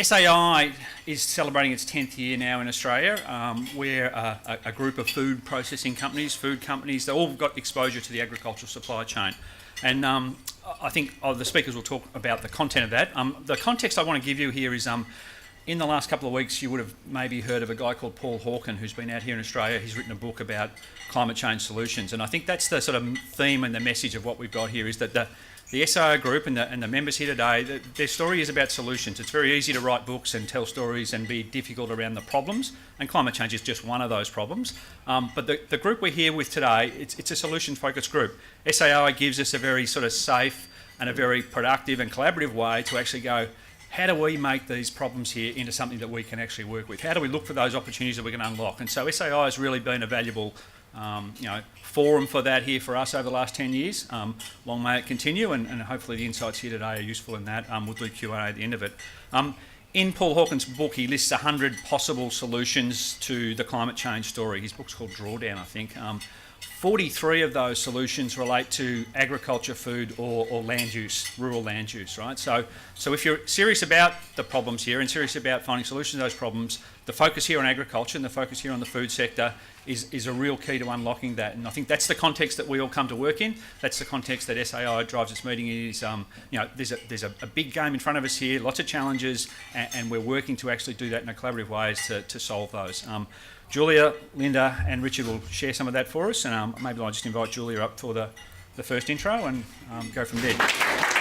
SAI is celebrating its 10th year now in Australia. We're a group of food processing companies, food companies, they've all got exposure to the agricultural supply chain. And I think the speakers will talk about the content of that. The context I want to give you here is in the last couple of weeks you would have maybe heard of a guy called Paul Holden who's been out here in Australia. He's written a book about climate change solutions, and I think that's the sort of theme and the message of what we've got here is that the SAI group and the members here today, their story is about solutions. It's very easy to write books and tell stories and be difficult around the problems, and climate change is just one of those problems. But the group we're here with today, it's a solution-focused group. SAI gives us a very sort of safe and a very productive and collaborative way to actually go, how do we make these problems here into something that we can actually work with? How do we look for those opportunities that we can unlock? And so SAI has really been a valuable forum for that here for us over the last 10 years. Long may it continue, and hopefully the insights here today are useful in that. We'll do Q&A at the end of it. In Paul Hawkins' book, he lists 100 possible solutions to the climate change story. His book's called Drawdown, I think. 43 of those solutions relate to agriculture, food, or land use, rural land use, right? So if you're serious about the problems here and serious about finding solutions to those problems, the focus here on agriculture and the focus here on the food sector is a real key to unlocking that. And I think that's the context that we all come to work in. That's the context that SAI drives its meeting in. There's a big game in front of us here, lots of challenges, and we're working to actually do that in a collaborative way to solve those. Julia, Linda and Richard will share some of that for us, and maybe I'll just invite Julia up for the first intro and go from there.